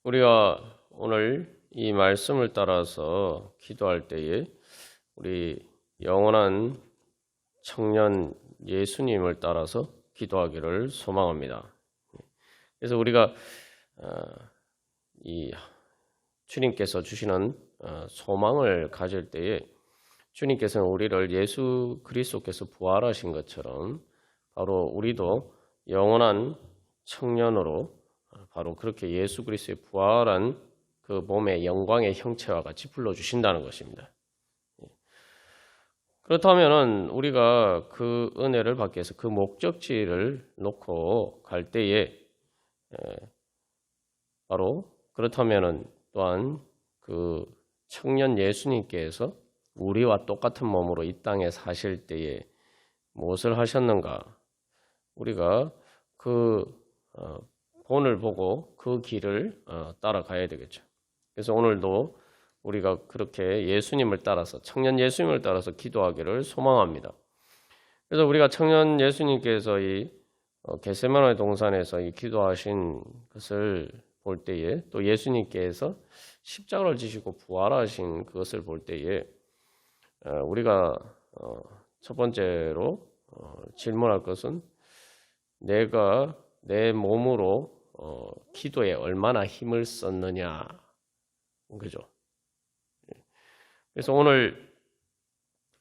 우리가 오늘 이 말씀을 따라서 기도할 때에 우리 영원한 청년 예수님을 따라서 기도하기를 소망합니다. 그래서 우리가 이 주님께서 주시는 소망을 가질 때에 주님께서는 우리를 예수 그리스도께서 부활하신 것처럼 바로 우리도 영원한 청년으로 바로 그렇게 예수 그리스도의 부활한 그 몸의 영광의 형체와 같이 불러주신다는 것입니다. 그렇다면 우리가 그 은혜를 받기 위해서 그 목적지를 놓고 갈 때에 바로 그렇다면 또한 그 청년 예수님께서 우리와 똑같은 몸으로 이 땅에 사실 때에 무엇을 하셨는가? 우리가 그 본을 보고 그 길을 따라가야 되겠죠. 그래서 오늘도 우리가 그렇게 예수님을 따라서 청년 예수님을 따라서 기도하기를 소망합니다. 그래서 우리가 청년 예수님께서 이 겟세마네 동산에서 이 기도하신 것을 볼 때에 또 예수님께서 십자가를 지시고 부활하신 그것을 볼 때에 우리가 첫 번째로 질문할 것은 내가 내 몸으로 기도에 얼마나 힘을 썼느냐, 그죠? 그래서 오늘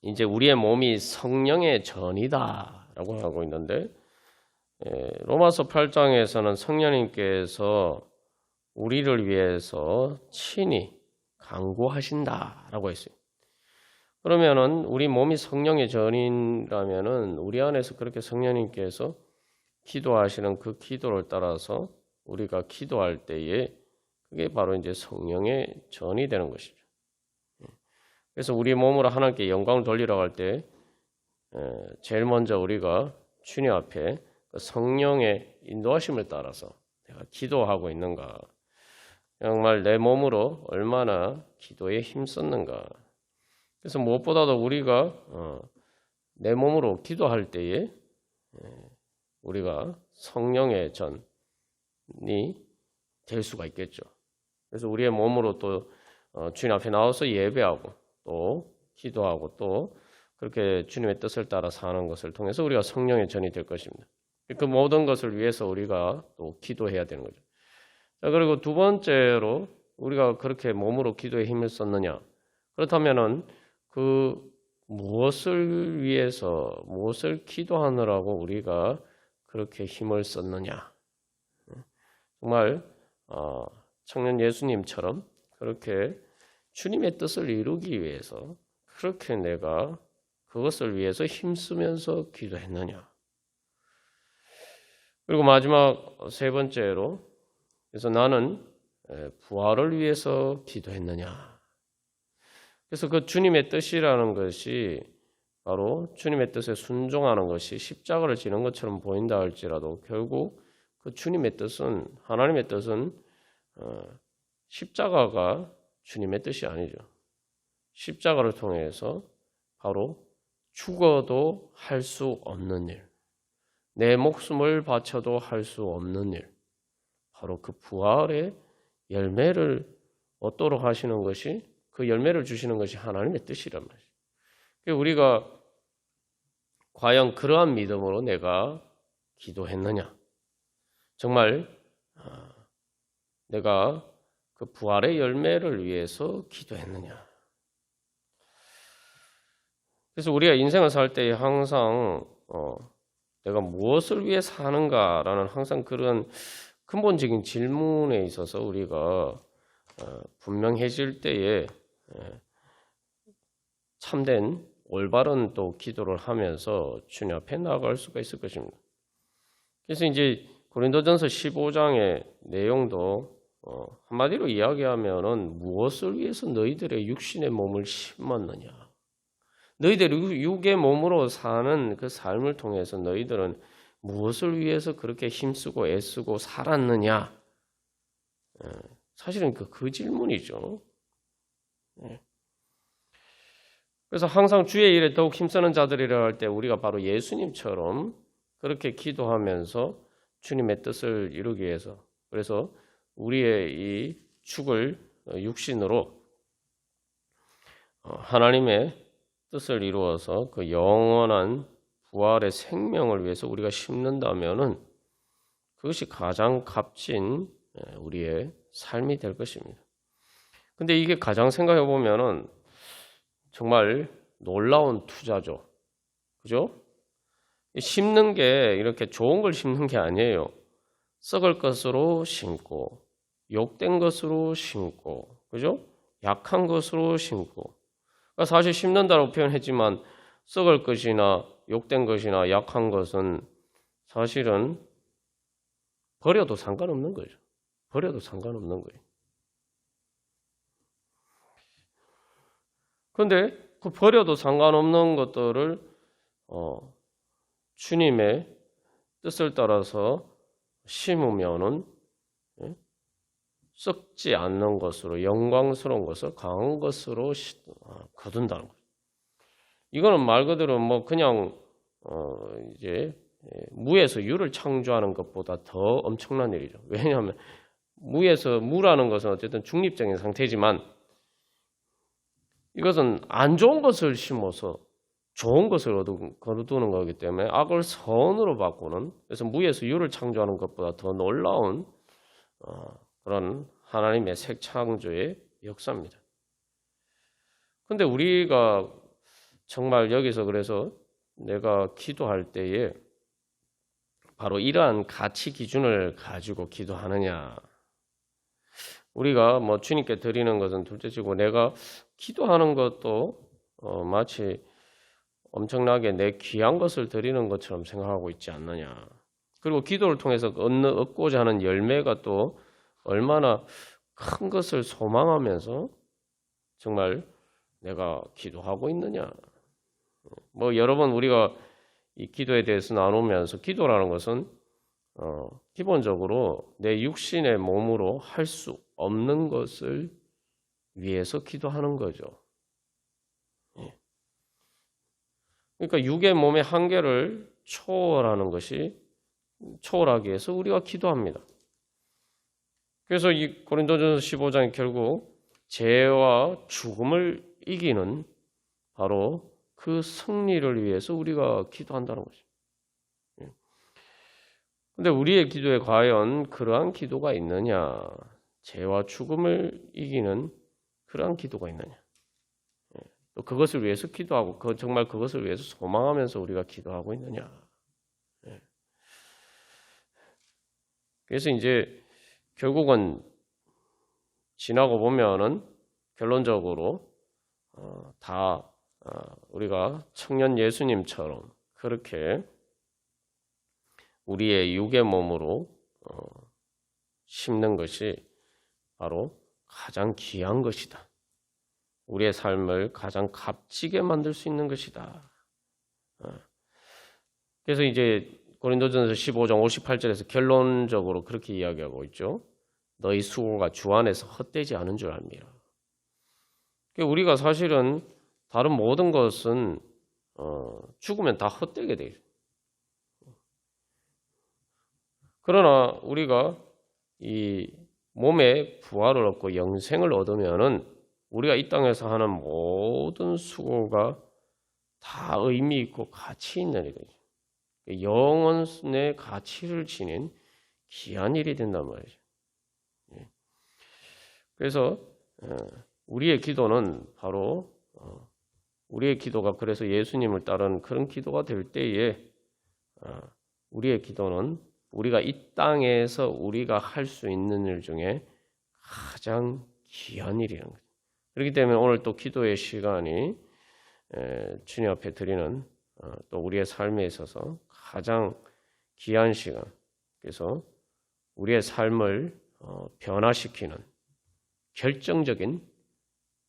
이제 우리의 몸이 성령의 전이다라고 하고 있는데 로마서 8장에서는 성령님께서 우리를 위해서 친히 간구하신다라고 했어요. 그러면은 우리 몸이 성령의 전이라면은 우리 안에서 그렇게 성령님께서 기도하시는 그 기도를 따라서 우리가 기도할 때에 그게 바로 이제 성령의 전이 되는 것이죠. 그래서 우리 몸으로 하나님께 영광을 돌리라고 할 때 제일 먼저 우리가 주님 앞에 성령의 인도하심을 따라서 내가 기도하고 있는가, 정말 내 몸으로 얼마나 기도에 힘썼는가. 그래서 무엇보다도 우리가 내 몸으로 기도할 때에 우리가 성령의 전이 될 수가 있겠죠. 그래서 우리의 몸으로 또 주님 앞에 나와서 예배하고 또 기도하고 또 그렇게 주님의 뜻을 따라 사는 것을 통해서 우리가 성령의 전이 될 것입니다. 그 모든 것을 위해서 우리가 또 기도해야 되는 거죠. 자, 그리고 두 번째로 우리가 그렇게 몸으로 기도에 힘을 썼느냐? 그렇다면은 그 무엇을 위해서 무엇을 기도하느라고 우리가 그렇게 힘을 썼느냐? 정말 청년 예수님처럼 그렇게 주님의 뜻을 이루기 위해서 그렇게 내가 그것을 위해서 힘쓰면서 기도했느냐? 그리고 마지막 세 번째로 그래서 나는 부활을 위해서 기도했느냐? 그래서 그 주님의 뜻이라는 것이 바로 주님의 뜻에 순종하는 것이 십자가를 지는 것처럼 보인다 할지라도 결국 그 주님의 뜻은 하나님의 뜻은 십자가가 주님의 뜻이 아니죠. 십자가를 통해서 바로 죽어도 할 수 없는 일, 내 목숨을 바쳐도 할 수 없는 일, 바로 그 부활의 열매를 얻도록 하시는 것이 그 열매를 주시는 것이 하나님의 뜻이란 말이죠. 우리가 과연 그러한 믿음으로 내가 기도했느냐? 정말 내가 그 부활의 열매를 위해서 기도했느냐? 그래서 우리가 인생을 살 때 항상 내가 무엇을 위해 사는가라는 항상 그런 근본적인 질문에 있어서 우리가 분명해질 때에 참된 올바른 또 기도를 하면서 주님 앞에 나아갈 수가 있을 것입니다. 그래서 이제 고린도전서 15장의 내용도 한마디로 이야기하면은 무엇을 위해서 너희들의 육신의 몸을 심었느냐? 너희들의 육의 몸으로 사는 그 삶을 통해서 너희들은 무엇을 위해서 그렇게 힘쓰고 애쓰고 살았느냐? 사실은 그 질문이죠. 그래서 항상 주의 일에 더욱 힘쓰는 자들이라 할 때 우리가 바로 예수님처럼 그렇게 기도하면서 주님의 뜻을 이루기 위해서 그래서 우리의 이 죽을 육신으로 하나님의 뜻을 이루어서 그 영원한 부활의 생명을 위해서 우리가 심는다면은 그것이 가장 값진 우리의 삶이 될 것입니다. 근데 이게 가장 생각해 보면은 정말 놀라운 투자죠. 그죠? 심는 게 이렇게 좋은 걸 심는 게 아니에요. 썩을 것으로 심고, 욕된 것으로 심고, 그죠? 약한 것으로 심고. 그러니까 사실 심는다고 표현했지만 썩을 것이나 욕된 것이나 약한 것은 사실은 버려도 상관없는 거죠. 버려도 상관없는 거예요. 그런데 그 버려도 상관없는 것들을 주님의 뜻을 따라서 심으면은 썩지 않는 것으로 영광스러운 것을 강한 것으로 거둔다는 거죠. 이거는 말 그대로 뭐 그냥 이제 무에서 유를 창조하는 것보다 더 엄청난 일이죠. 왜냐하면 무에서 무라는 것은 어쨌든 중립적인 상태지만 이것은 안 좋은 것을 심어서 좋은 것을 거두는 거기 때문에 악을 선으로 바꾸는, 그래서 무에서 유를 창조하는 것보다 더 놀라운 그런 하나님의 새 창조의 역사입니다. 그런데 우리가 정말 여기서 그래서 내가 기도할 때에 바로 이러한 가치 기준을 가지고 기도하느냐. 우리가 뭐 주님께 드리는 것은 둘째치고 내가 기도하는 것도 마치 엄청나게 내 귀한 것을 드리는 것처럼 생각하고 있지 않느냐. 그리고 기도를 통해서 얻고자 하는 열매가 또 얼마나 큰 것을 소망하면서 정말 내가 기도하고 있느냐. 뭐 여러 번 우리가 이 기도에 대해서 나누면서 기도라는 것은 기본적으로 내 육신의 몸으로 할 수 없는 것을 위해서 기도하는 거죠. 그러니까 육의 몸의 한계를 초월하기 위해서 우리가 기도합니다. 그래서 이 고린도전서 15장이 결국 죄와 죽음을 이기는 바로 그 승리를 위해서 우리가 기도한다는 거죠. 그런데 우리의 기도에 과연 그러한 기도가 있느냐? 죄와 죽음을 이기는 그러한 기도가 있느냐? 또 그것을 위해서 기도하고 정말 그것을 위해서 소망하면서 우리가 기도하고 있느냐? 그래서 이제 결국은 지나고 보면은 결론적으로 다 우리가 청년 예수님처럼 그렇게 우리의 육의 몸으로 심는 것이 바로 가장 귀한 것이다. 우리의 삶을 가장 값지게 만들 수 있는 것이다. 그래서 이제 고린도전서 15장 58절에서 결론적으로 그렇게 이야기하고 있죠. 너희 수고가 주 안에서 헛되지 않은 줄 압니다. 우리가 사실은 다른 모든 것은 죽으면 다 헛되게 돼요. 그러나 우리가 이 몸의 부활을 얻고 영생을 얻으면은 우리가 이 땅에서 하는 모든 수고가 다 의미 있고 가치 있는 일이죠. 영혼의 가치를 지닌 귀한 일이 된단 말이죠. 그래서 우리의 기도는 바로 우리의 기도가 그래서 예수님을 따른 그런 기도가 될 때에 우리의 기도는 우리가 이 땅에서 우리가 할 수 있는 일 중에 가장 귀한 일이라는 거죠. 그렇기 때문에 오늘 또 기도의 시간이 주님 앞에 드리는 또 우리의 삶에 있어서 가장 귀한 시간, 그래서 우리의 삶을 변화시키는 결정적인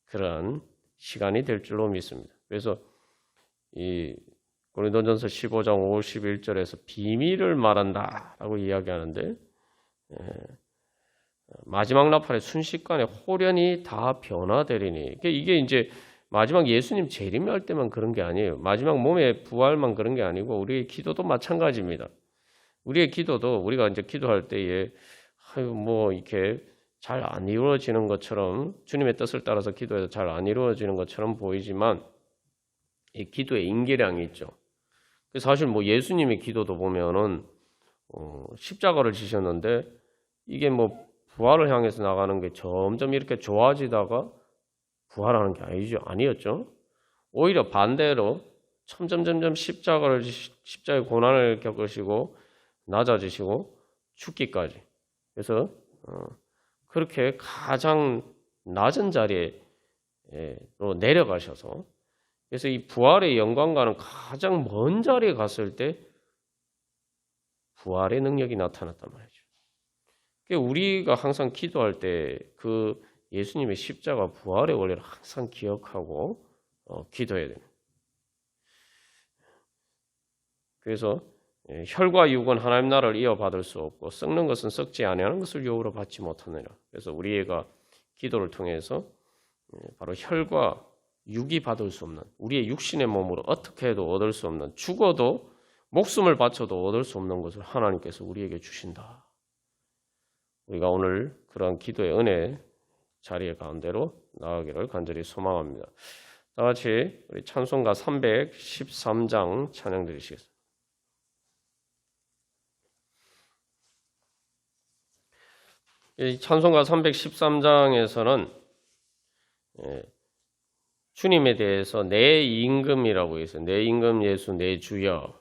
그러한 시간이 될 줄로 믿습니다. 그래서 이 고린도전서 15장 51절에서 비밀을 말한다라고 이야기하는데 마지막 나팔의 순식간에 홀연히 다 변화되리니 이게 이제 마지막 예수님 재림할 때만 그런 게 아니에요. 마지막 몸의 부활만 그런 게 아니고 우리의 기도도 마찬가지입니다. 우리의 기도도 우리가 이제 기도할 때에 아유, 뭐 이렇게 잘 안 이루어지는 것처럼 주님의 뜻을 따라서 기도해도 잘 안 이루어지는 것처럼 보이지만 이 기도의 임계량이 있죠. 사실 뭐 예수님의 기도도 보면은 십자가를 지셨는데 이게 뭐 부활을 향해서 나가는 게 점점 이렇게 좋아지다가 부활하는 게 아니었죠. 오히려 반대로 점점점점 십자가의 고난을 겪으시고 낮아지시고 죽기까지. 그래서 그렇게 가장 낮은 자리로 내려가셔서 그래서 이 부활의 영광과는 가장 먼 자리에 갔을 때 부활의 능력이 나타났단 말이죠. 우리가 항상 기도할 때 그 예수님의 십자가 부활의 원리를 항상 기억하고 기도해야 됩니다. 그래서 혈과 육은 하나님 나라를 이어받을 수 없고 썩는 것은 썩지 아니하는 것을 요으로 받지 못하느니라. 그래서 우리가 기도를 통해서 바로 혈과 육이 받을 수 없는 우리의 육신의 몸으로 어떻게 해도 얻을 수 없는 죽어도 목숨을 바쳐도 얻을 수 없는 것을 하나님께서 우리에게 주신다. 우리가 오늘 그러한 기도의 은혜 자리의 가운데로 나가기를 간절히 소망합니다. 다 같이 우리 찬송가 313장 찬양 드리시겠습니다. 이 찬송가 313장에서는 주님에 대해서 내 임금이라고 해서 내 임금 예수 내 주여,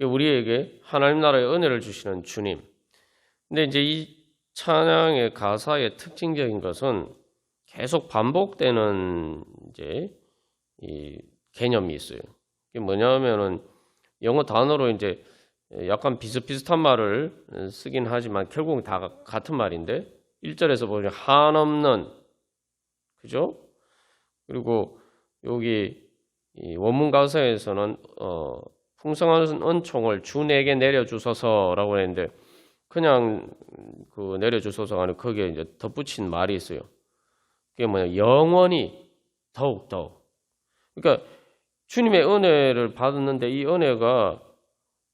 우리에게 하나님 나라의 은혜를 주시는 주님. 근데 이제 이 찬양의 가사의 특징적인 것은 계속 반복되는 이제 이 개념이 있어요. 이게 뭐냐면은 영어 단어로 이제 약간 비슷비슷한 말을 쓰긴 하지만 결국 다 같은 말인데 1절에서 보면 한없는, 그죠? 그리고 여기 이 원문 가사에서는 풍성한 은총을 주 내게 내려주소서라고 했는데 그냥 그 내려주소서가 아니고 거기에 이제 덧붙인 말이 있어요. 그게 뭐냐? 영원히 더욱더. 그러니까 주님의 은혜를 받았는데 이 은혜가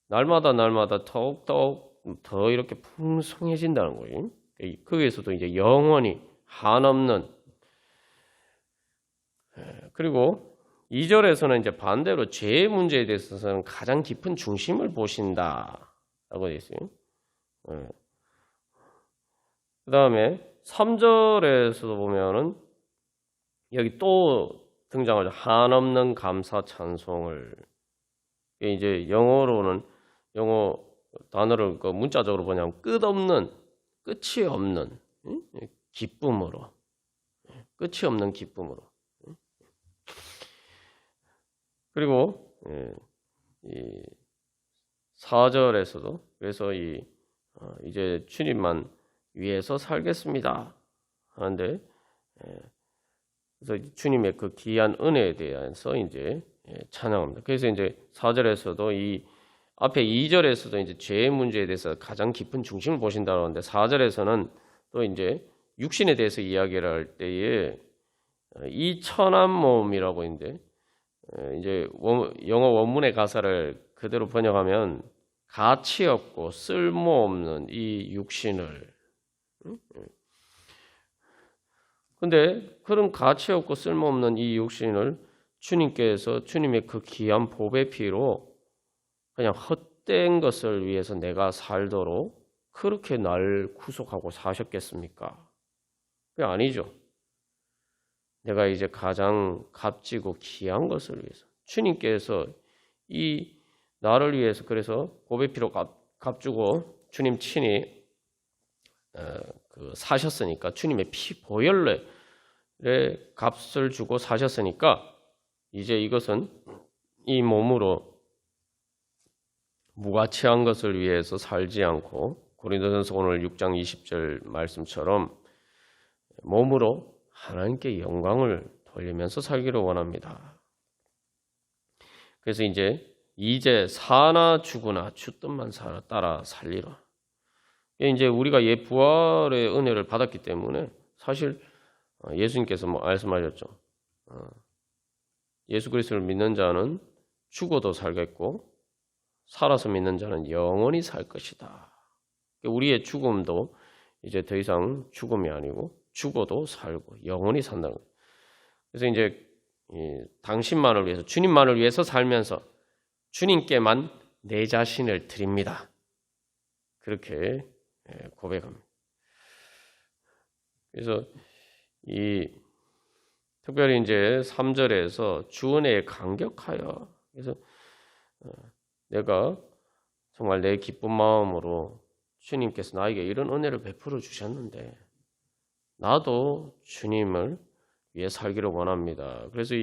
날마다 더욱더욱 더 이렇게 풍성해진다는 거예요. 거기에서도 이제 영원히 한없는. 그리고 2절에서는 이제 반대로 죄의 문제에 대해서는 가장 깊은 중심을 보신다라고 되어 있어요. 그 다음에 3절에서도 보면은 여기 또 등장하죠. 한없는 감사 찬송을. 이제 영어로는 영어 단어를 그 문자적으로 보냐면 끝없는, 끝이 없는 기쁨으로, 끝이 없는 기쁨으로. 그리고 이 4절에서도 그래서 이제 주님만 위해서 살겠습니다 하는데, 그래서 주님의 그 귀한 은혜에 대해서 이제 찬양합니다. 그래서 이제 4절에서도 이 앞에 2절에서도 이제 죄의 문제에 대해서 가장 깊은 중심을 보신다고 하는데 4절에서는 또 이제 육신에 대해서 이야기를 할 때에 이 천한 몸이라고 있는데 이제 영어 원문의 가사를 그대로 번역하면 가치 없고 쓸모없는 이 육신을. 근데 그런 가치 없고 쓸모없는 이 육신을 주님께서 주님의 그 귀한 보배 피로 그냥 헛된 것을 위해서 내가 살도록 그렇게 날 구속하고 사셨겠습니까? 그게 아니죠. 내가 이제 가장 값지고 귀한 것을 위해서 주님께서 이 나를 위해서 그래서 보배 피로 값주고 주님 친히 사셨으니까 주님의 피 보혈의 값을 주고 사셨으니까 이제 이것은 이 몸으로 무가치한 것을 위해서 살지 않고 고린도전서 오늘 6장 20절 말씀처럼 몸으로 하나님께 영광을 돌리면서 살기를 원합니다. 그래서 이제 사나 죽으나 주 뜻만 따라 살리라. 이제 우리가 부활의 은혜를 받았기 때문에 사실 예수님께서 말씀하셨죠. 예수 그리스도를 믿는 자는 죽어도 살겠고 살아서 믿는 자는 영원히 살 것이다. 우리의 죽음도 이제 더 이상 죽음이 아니고 죽어도 살고 영원히 산다는 거예요. 그래서 이제 당신만을 위해서, 주님만을 위해서 살면서 주님께만 내 자신을 드립니다. 그렇게 고백합니다. 그래서 특별히 이제 3절에서 주 은혜에 감격하여, 그래서 내가 정말 내 기쁜 마음으로 주님께서 나에게 이런 은혜를 베풀어 주셨는데 나도 주님을 위해 살기를 원합니다. 그래서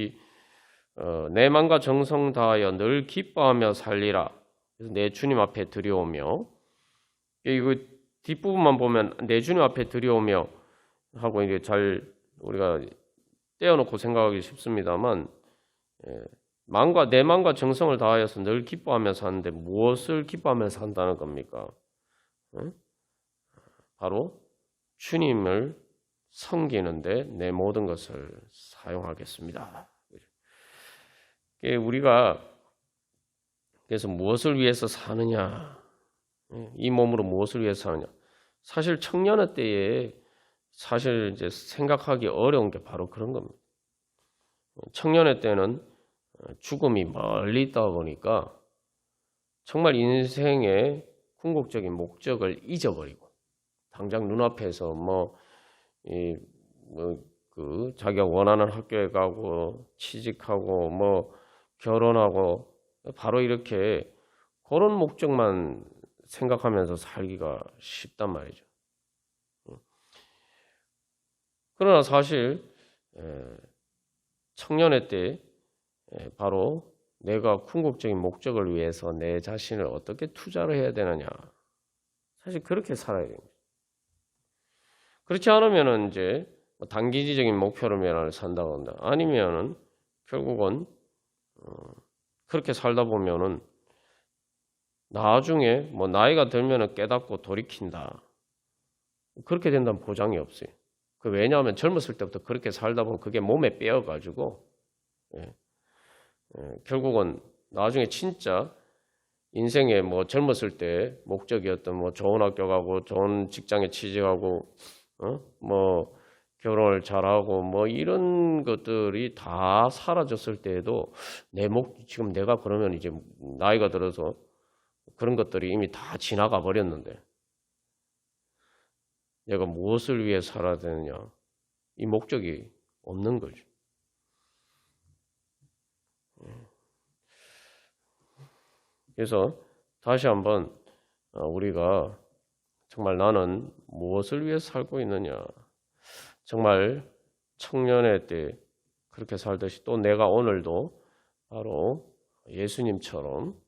내 마음과 정성 다하여 늘 기뻐하며 살리라. 그래서 내 주님 앞에 드려오며, 이거 뒷부분만 보면 내 주님 앞에 드려오며 하고 이게 잘 우리가 떼어놓고 생각하기 쉽습니다만, 내 마음과 정성을 다하여서 늘 기뻐하며 사는데 무엇을 기뻐하며 산다는 겁니까? 바로 주님을 섬기는데 내 모든 것을 사용하겠습니다. 우리가 그래서 무엇을 위해서 사느냐, 이 몸으로 무엇을 위해서 사느냐. 사실 청년의 때에 사실 이제 생각하기 어려운 게 바로 그런 겁니다. 청년의 때는 죽음이 멀리 있다 보니까 정말 인생의 궁극적인 목적을 잊어버리고 당장 눈앞에서 자기가 원하는 학교에 가고 취직하고 결혼하고 바로 이렇게 그런 목적만 생각하면서 살기가 쉽단 말이죠. 그러나 사실 청년의 때 바로 내가 궁극적인 목적을 위해서 내 자신을 어떻게 투자를 해야 되느냐, 사실 그렇게 살아야 됩니다. 그렇지 않으면 이제 단기적인 목표를 위해 산다고 한다. 아니면은 결국은 그렇게 살다 보면은 나중에 나이가 들면은 깨닫고 돌이킨다. 그렇게 된다는 보장이 없어요. 왜냐하면 젊었을 때부터 그렇게 살다 보면 그게 몸에 빼어가지고 결국은 나중에 진짜 인생에 젊었을 때 목적이었던 좋은 학교 가고 좋은 직장에 취직하고 결혼을 잘하고 이런 것들이 다 사라졌을 때에도 지금 내가 그러면 이제 나이가 들어서 그런 것들이 이미 다 지나가 버렸는데 내가 무엇을 위해 살아야 되느냐, 이 목적이 없는 거죠. 그래서 다시 한번 우리가 정말 나는 무엇을 위해 살고 있느냐, 정말 청년의 때 그렇게 살듯이 또 내가 오늘도 바로 예수님처럼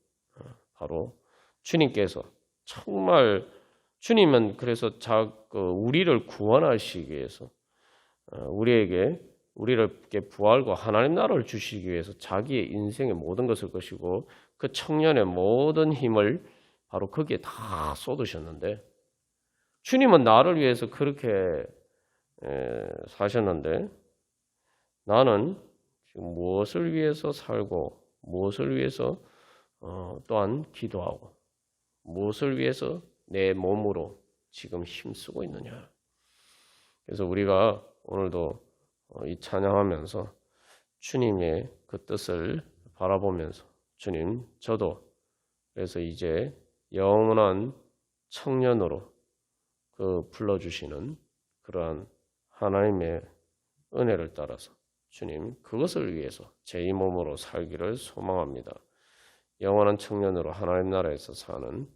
바로 주님께서 정말 주님은 그래서 우리를 구원하시기 위해서 우리를 부활과 하나님 나라를 주시기 위해서 자기의 인생의 모든 것을 것이고 그 청년의 모든 힘을 바로 거기에 다 쏟으셨는데, 주님은 나를 위해서 그렇게 사셨는데 나는 지금 무엇을 위해서 살고 무엇을 위해서 또한 기도하고 무엇을 위해서 내 몸으로 지금 힘쓰고 있느냐. 그래서 우리가 오늘도 이 찬양하면서 주님의 그 뜻을 바라보면서 주님, 저도 그래서 이제 영원한 청년으로 불러주시는 그러한 하나님의 은혜를 따라서 주님, 그것을 위해서 제 이 몸으로 살기를 소망합니다. 영원한 청년으로 하나님 나라에서 사는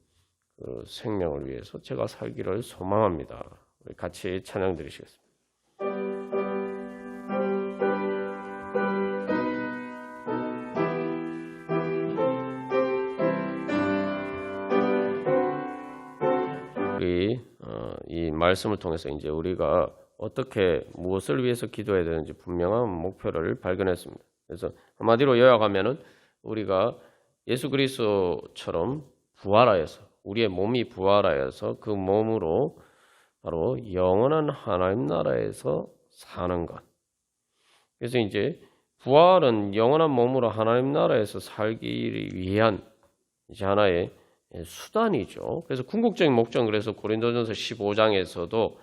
그 생명을 위해서 제가 살기를 소망합니다. 우리 같이 찬양 드리시겠습니다. 우리 이 말씀을 통해서 이제 우리가 어떻게 무엇을 위해서 기도해야 되는지 분명한 목표를 발견했습니다. 그래서 한마디로 요약하면은 우리가 예수 그리스도처럼 부활하여서 우리의 몸이 부활하여서 그 몸으로 바로 영원한 하나님 나라에서 사는 것. 그래서 이제 부활은 영원한 몸으로 하나님 나라에서 살기 위한 이제 하나의 수단이죠. 그래서 궁극적인 목적은 그래서 고린도전서 15장에서도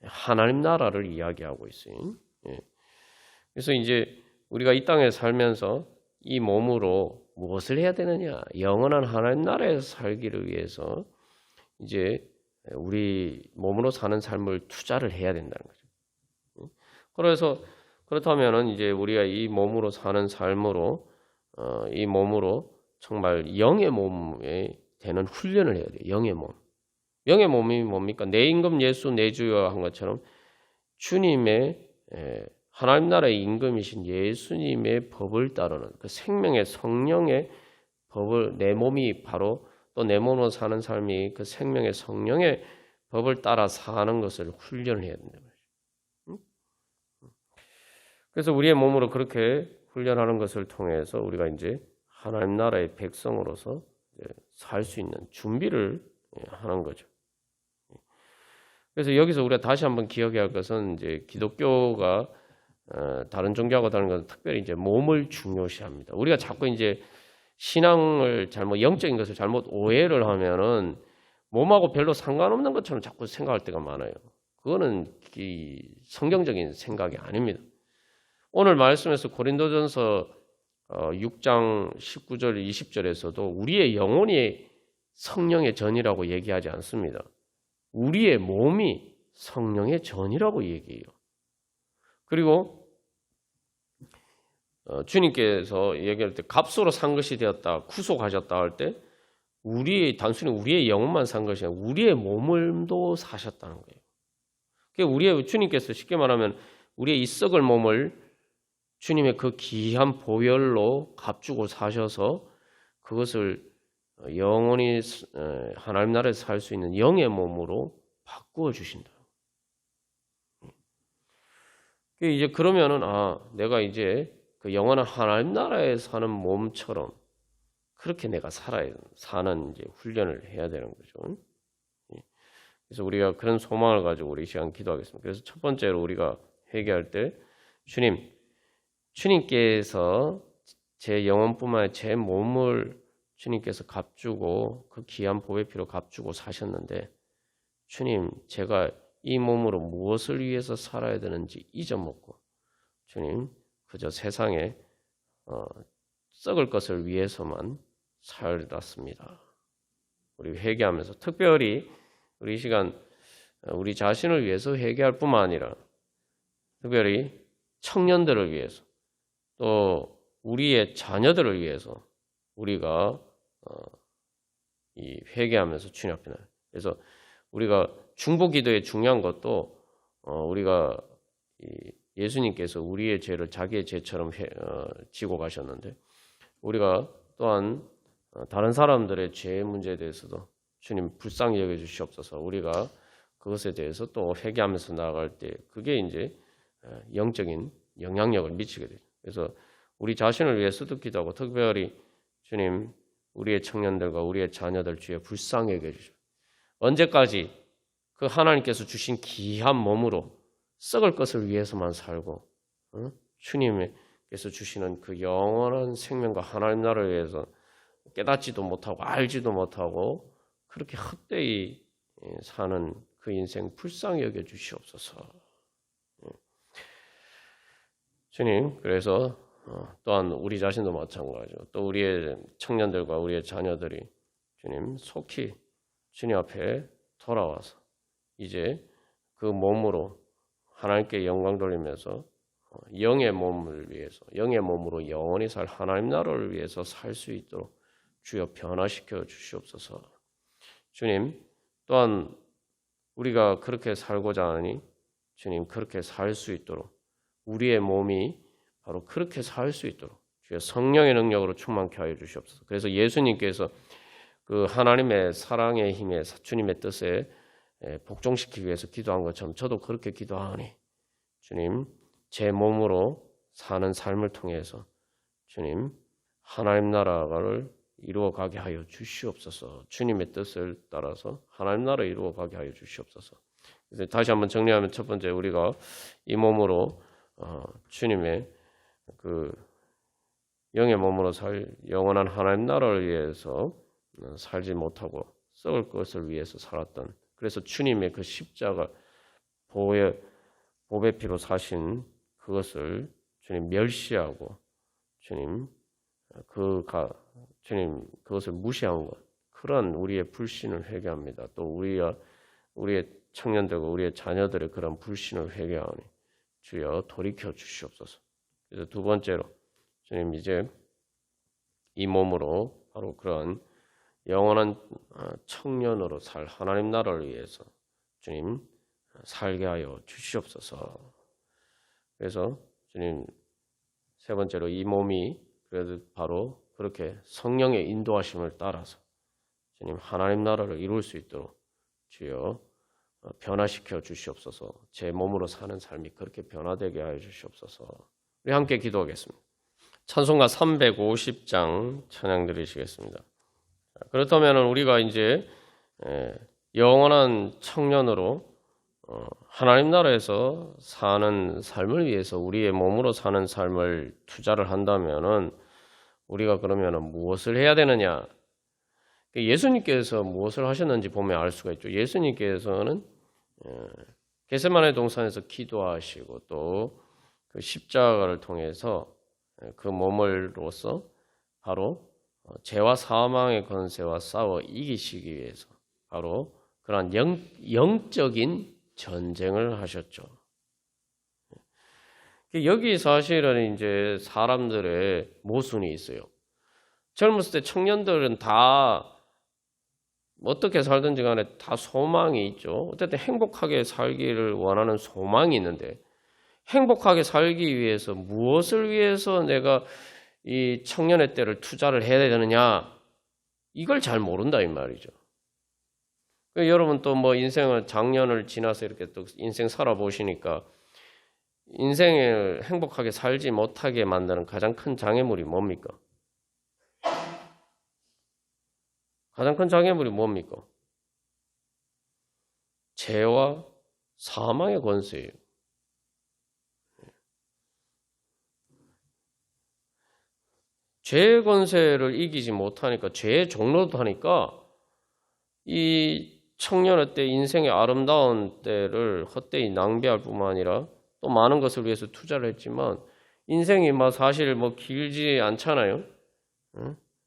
하나님 나라를 이야기하고 있어요. 그래서 이제 우리가 이 땅에 살면서 이 몸으로 무엇을 해야 되느냐? 영원한 하나님 나라에서 살기를 위해서 이제 우리 몸으로 사는 삶을 투자를 해야 된다는 거죠. 그래서 그렇다면은 이제 우리가 이 몸으로 사는 삶으로 이 몸으로 정말 영의 몸에 되는 훈련을 해야 돼요. 영의 몸. 영의 몸이 뭡니까? 내 임금 예수 내 주여 한 것처럼 주님의 하나님 나라의 임금이신 예수님의 법을 따르는 그 생명의 성령의 법을 내 몸이 바로 또 내 몸으로 사는 삶이 그 생명의 성령의 법을 따라 사는 것을 훈련을 해야 된다 말이죠. 그래서 우리의 몸으로 그렇게 훈련하는 것을 통해서 우리가 이제 하나님 나라의 백성으로서 살 수 있는 준비를 하는 거죠. 그래서 여기서 우리가 다시 한번 기억해야 할 것은 이제 기독교가 다른 종교하고 다른 것은 특별히 이제 몸을 중요시합니다. 우리가 자꾸 이제 신앙을 잘못 영적인 것을 잘못 오해를 하면은 몸하고 별로 상관없는 것처럼 자꾸 생각할 때가 많아요. 그거는 성경적인 생각이 아닙니다. 오늘 말씀에서 고린도전서 6장 19절 20절에서도 우리의 영혼이 성령의 전이라고 얘기하지 않습니다. 우리의 몸이 성령의 전이라고 얘기해요. 그리고 주님께서 얘기할 때 값으로 산 것이 되었다, 구속하셨다 할 때 단순히 우리의 영혼만 산 것이 아니라 우리의 몸도 사셨다는 거예요. 그러니까 주님께서 쉽게 말하면 우리의 이 썩을 몸을 주님의 그 귀한 보혈로 값주고 사셔서 그것을 영원히 하나님 나라에서 살 수 있는 영의 몸으로 바꾸어 주신다. 이제 그러면은 내가 이제 그 영원한 하나님 나라에 사는 몸처럼 그렇게 내가 사는 이제 훈련을 해야 되는 거죠. 그래서 우리가 그런 소망을 가지고 우리 이 시간 기도하겠습니다. 그래서 첫 번째로 우리가 회개할 때 주님께서 제 영혼뿐만 아니라 제 몸을 주님께서 값주고 그 귀한 보배 피로 값주고 사셨는데 주님 제가 이 몸으로 무엇을 위해서 살아야 되는지 잊어먹고 주님 그저 세상에 썩을 것을 위해서만 살았습니다. 우리 회개하면서 특별히 우리 이 시간 우리 자신을 위해서 회개할 뿐만 아니라 특별히 청년들을 위해서 또 우리의 자녀들을 위해서 우리가 이 회개하면서 주님 앞에 나요. 그래서 우리가 중보기도의 중요한 것도 우리가 예수님께서 우리의 죄를 자기의 죄처럼 지고 가셨는데 우리가 또한 다른 사람들의 죄 문제에 대해서도 주님 불쌍히 여겨 주시옵소서. 우리가 그것에 대해서 또 회개하면서 나아갈 때 그게 이제 영적인 영향력을 미치게 되죠. 그래서 우리 자신을 위해서도 기도하고 특별히 주님 우리의 청년들과 우리의 자녀들 주여 불쌍히 여겨 주시옵소서. 언제까지 그 하나님께서 주신 귀한 몸으로 썩을 것을 위해서만 살고 주님께서 주시는 그 영원한 생명과 하나님 나라를 위해서 깨닫지도 못하고 알지도 못하고 그렇게 헛되이 사는 그 인생 불쌍히 여겨 주시옵소서. 주님 그래서 또한 우리 자신도 마찬가지고 또 우리의 청년들과 우리의 자녀들이 주님 속히 주님 앞에 돌아와서 이제 그 몸으로 하나님께 영광 돌리면서 영의 몸을 위해서 영의 몸으로 영원히 살 하나님 나라를 위해서 살 수 있도록 주여 변화시켜 주시옵소서. 주님 또한 우리가 그렇게 살고자 하니 주님 그렇게 살 수 있도록 우리의 몸이 바로 그렇게 살 수 있도록 주여 성령의 능력으로 충만케 하여 주시옵소서. 그래서 예수님께서 그 하나님의 사랑의 힘에 주님의 뜻에 복종시키기 위해서 기도한 것처럼 저도 그렇게 기도하니 주님 제 몸으로 사는 삶을 통해서 주님 하나님 나라를 이루어가게 하여 주시옵소서. 주님의 뜻을 따라서 하나님 나라를 이루어가게 하여 주시옵소서. 그래서 다시 한번 정리하면 첫 번째 우리가 이 몸으로 주님의 그 영의 몸으로 살 영원한 하나님 나라를 위해서 살지 못하고 썩을 것을 위해서 살았던, 그래서 주님의 그 십자가 보배 피로 사신 그것을 주님 멸시하고 주님 그것을 무시한 것, 그런 우리의 불신을 회개합니다. 또 우리의 청년들과 우리의 자녀들의 그런 불신을 회개하오니 주여 돌이켜 주시옵소서. 그래서 두 번째로 주님 이제 이 몸으로 바로 그런 영원한 청년으로 살 하나님 나라를 위해서 주님 살게 하여 주시옵소서. 그래서 주님 세 번째로 이 몸이 그래도 바로 그렇게 성령의 인도하심을 따라서 주님 하나님 나라를 이룰 수 있도록 주여 변화시켜 주시옵소서. 제 몸으로 사는 삶이 그렇게 변화되게 하여 주시옵소서. 우리 함께 기도하겠습니다. 찬송가 350장 찬양 드리시겠습니다. 그렇다면 우리가 이제 영원한 청년으로 하나님 나라에서 사는 삶을 위해서 우리의 몸으로 사는 삶을 투자를 한다면은 우리가 그러면은 무엇을 해야 되느냐? 예수님께서 무엇을 하셨는지 보면 알 수가 있죠. 예수님께서는 겟세마네 동산에서 기도하시고 또 그 십자가를 통해서 그 몸을로써 바로 죄와 사망의 권세와 싸워 이기시기 위해서 바로 그러한 영적인 전쟁을 하셨죠. 여기 사실은 이제 사람들의 모순이 있어요. 젊었을 때 청년들은 다 어떻게 살든지 간에 다 소망이 있죠. 어쨌든 행복하게 살기를 원하는 소망이 있는데 행복하게 살기 위해서 무엇을 위해서 내가 이 청년의 때를 투자를 해야 되느냐, 이걸 잘 모른다 이 말이죠. 여러분 또 뭐 인생을 작년을 지나서 이렇게 또 인생 살아보시니까 인생을 행복하게 살지 못하게 만드는 가장 큰 장애물이 뭡니까? 가장 큰 장애물이 뭡니까? 죄와 사망의 권세예요. 죄의 권세를 이기지 못하니까, 죄의 종로도 하니까 이 청년의 때 인생의 아름다운 때를 헛되이 낭비할 뿐만 아니라 또 많은 것을 위해서 투자를 했지만 인생이 사실 길지 않잖아요.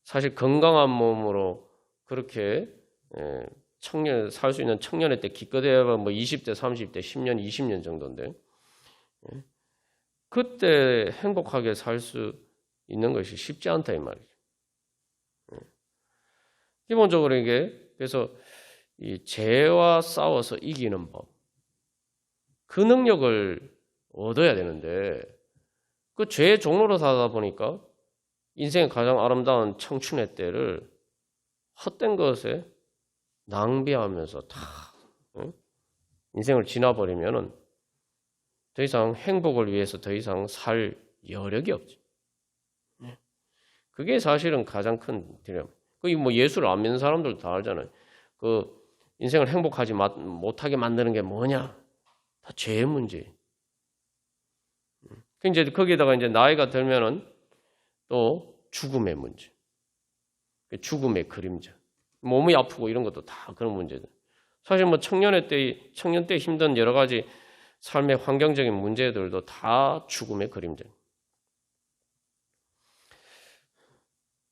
사실 건강한 몸으로 그렇게 살 수 있는 청년의 때 기껏해야 20대, 30대, 10년, 20년 정도인데 그때 행복하게 살 수 있는 것이 쉽지 않다 이 말이죠. 기본적으로 이게 그래서 이 죄와 싸워서 이기는 법, 그 능력을 얻어야 되는데 그 죄의 종로로 살다 보니까 인생의 가장 아름다운 청춘의 때를 헛된 것에 낭비하면서 다 인생을 지나버리면은 더 이상 행복을 위해서 더 이상 살 여력이 없죠. 그게 사실은 가장 큰 딜레마. 예수를 안 믿는 사람들도 다 알잖아요. 그 인생을 행복하지 못하게 만드는 게 뭐냐? 다 죄의 문제. 이제 거기다가 이제 나이가 들면은 또 죽음의 문제, 죽음의 그림자, 몸이 아프고 이런 것도 다 그런 문제들. 사실 청년 때 힘든 여러 가지 삶의 환경적인 문제들도 다 죽음의 그림자.